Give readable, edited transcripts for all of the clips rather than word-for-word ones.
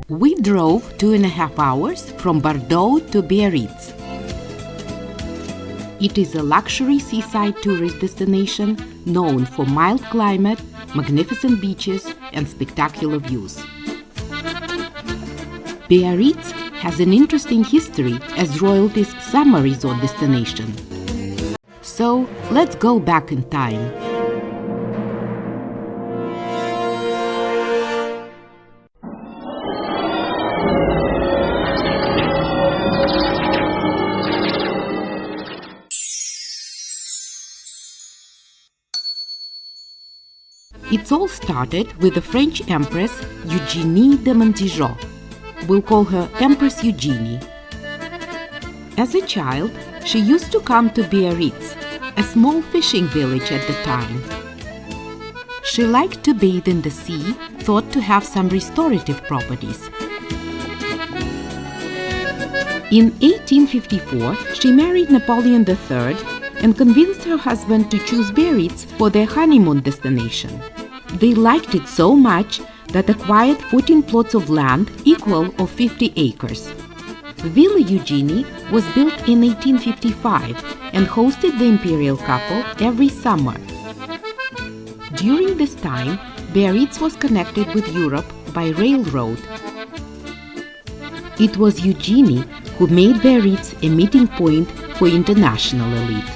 We drove 2.5 hours from Bordeaux to Biarritz. It is a luxury seaside tourist destination known for mild climate, magnificent beaches, and spectacular views. Biarritz has an interesting history as royalty's summer resort destination. So, let's go back in time. It all started with the French Empress Eugénie de Montijo. We'll call her Empress Eugénie. As a child, she used to come to Biarritz, a small fishing village at the time. She liked to bathe in the sea, thought to have some restorative properties. In 1854, she married Napoleon III and convinced her husband to choose Biarritz for their honeymoon destination. They liked it so much that acquired 14 plots of land equal of 50 acres. Villa Eugénie was built in 1855 and hosted the imperial couple every summer. During this time, Biarritz was connected with Europe by railroad. It was Eugénie who made Biarritz a meeting point for international elite.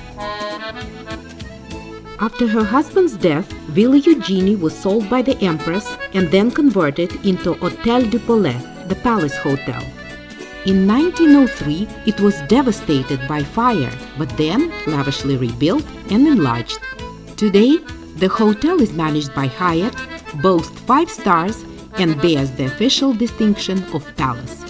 After her husband's death, Villa Eugénie was sold by the Empress and then converted into Hôtel du Palais, the Palace Hotel. In 1903, it was devastated by fire, but then lavishly rebuilt and enlarged. Today, the hotel is managed by Hyatt, boasts 5 stars, and bears the official distinction of Palace.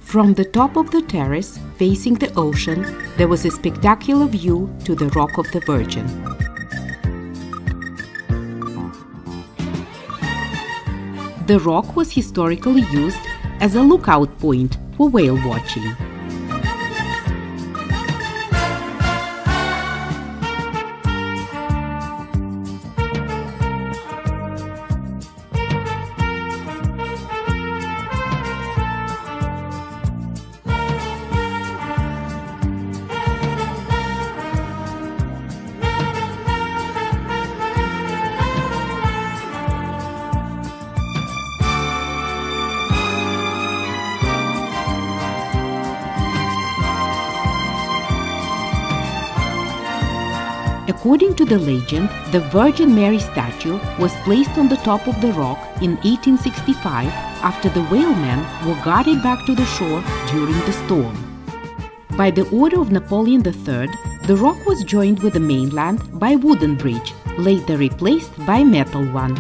From the top of the terrace, facing the ocean, there was a spectacular view to the Rock of the Virgin. The rock was historically used as a lookout point for whale watching. According to the legend, the Virgin Mary statue was placed on the top of the rock in 1865 after the whalemen were guided back to the shore during the storm. By the order of Napoleon III, the rock was joined with the mainland by a wooden bridge, later replaced by a metal one.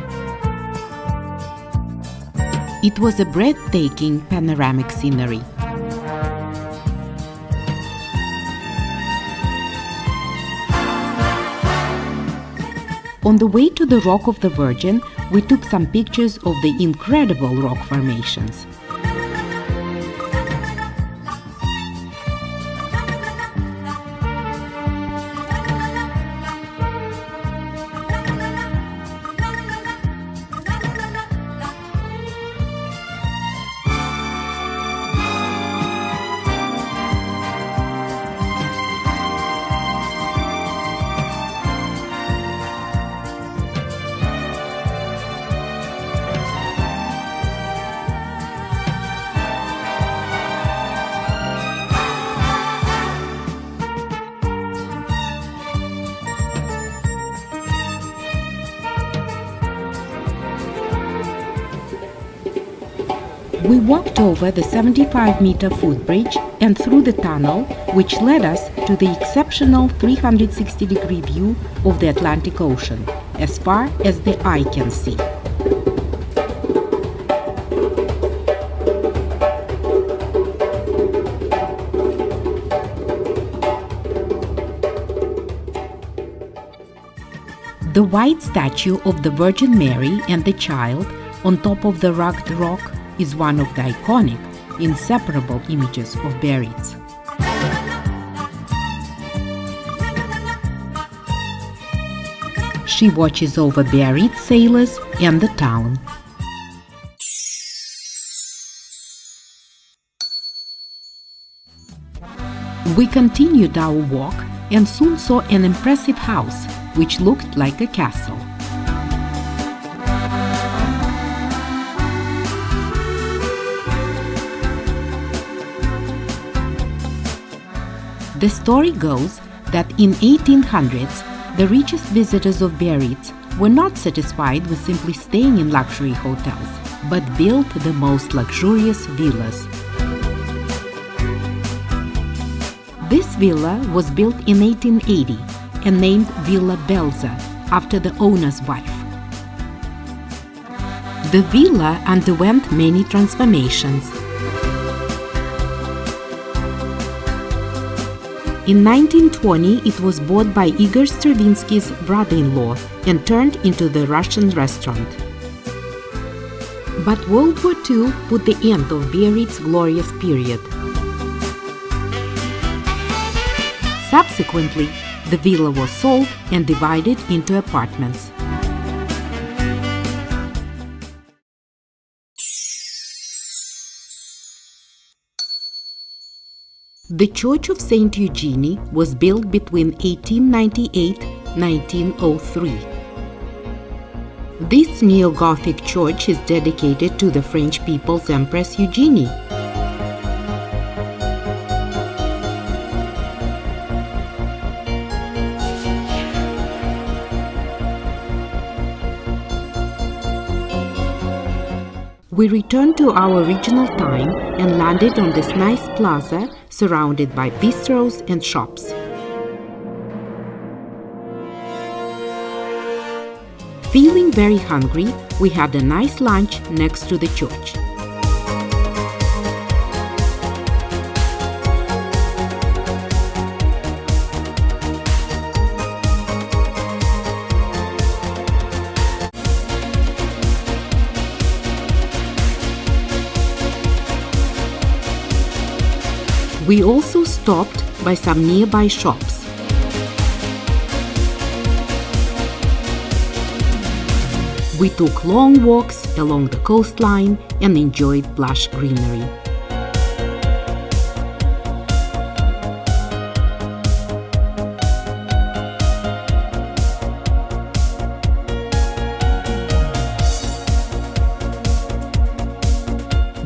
It was a breathtaking panoramic scenery. On the way to the Rock of the Virgin, we took some pictures of the incredible rock formations. We walked over the 75-meter footbridge and through the tunnel, which led us to the exceptional 360-degree view of the Atlantic Ocean, as far as the eye can see. The white statue of the Virgin Mary and the Child on top of the rugged rock is one of the iconic, inseparable images of Biarritz. She watches over Biarritz sailors and the town. We continued our walk and soon saw an impressive house, which looked like a castle. The story goes that in 1800s, the richest visitors of Biarritz were not satisfied with simply staying in luxury hotels, but built the most luxurious villas. This villa was built in 1880 and named Villa Belza, after the owner's wife. The villa underwent many transformations. In 1920, it was bought by Igor Stravinsky's brother-in-law and turned into the Russian restaurant. But World War II put the end of Biarritz's glorious period. Subsequently, the villa was sold and divided into apartments. The Church of St. Eugenie was built between 1898–1903. This neo-Gothic church is dedicated to the French people's Empress Eugenie. We returned to our original time and landed on this nice plaza surrounded by bistros and shops. Feeling very hungry, we had a nice lunch next to the church. We also stopped by some nearby shops. We took long walks along the coastline and enjoyed lush greenery.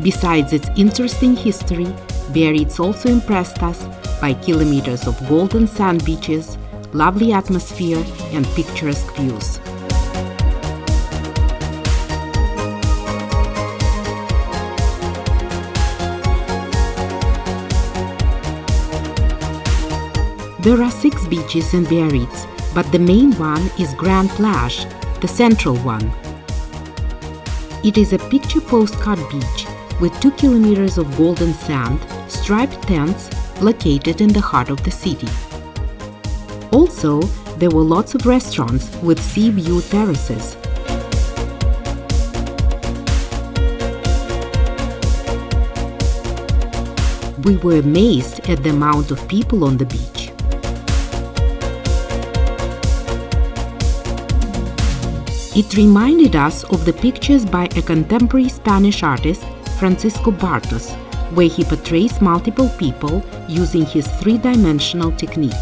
Besides its interesting history, Biarritz also impressed us by kilometers of golden sand beaches, lovely atmosphere, and picturesque views. There are 6 beaches in Biarritz, but the main one is Grand Plage, the central one. It is a picture postcard beach with 2 kilometers of golden sand, striped tents located in the heart of the city. Also, there were lots of restaurants with sea view terraces. We were amazed at the amount of people on the beach. It reminded us of the pictures by a contemporary Spanish artist, Francisco Bartos, where he portrays multiple people using his 3-dimensional technique.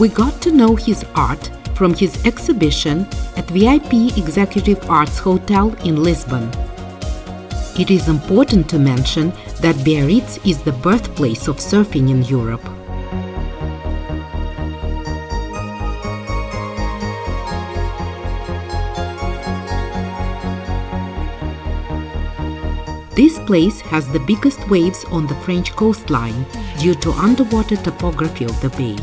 We got to know his art from his exhibition at VIP Executive Arts Hotel in Lisbon. It is important to mention that Biarritz is the birthplace of surfing in Europe. This place has the biggest waves on the French coastline due to underwater topography of the bay.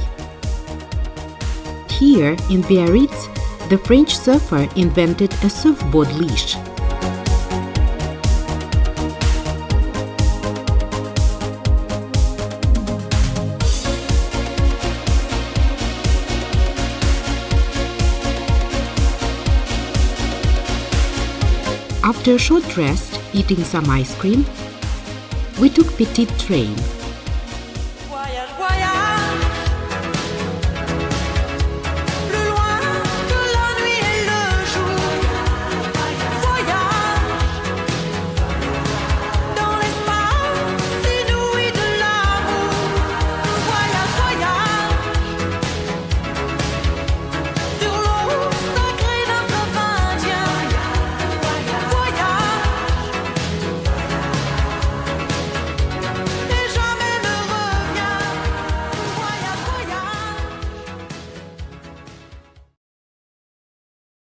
Here, in Biarritz, the French surfer invented a surfboard leash. After a short rest, eating some ice cream, we took petit train.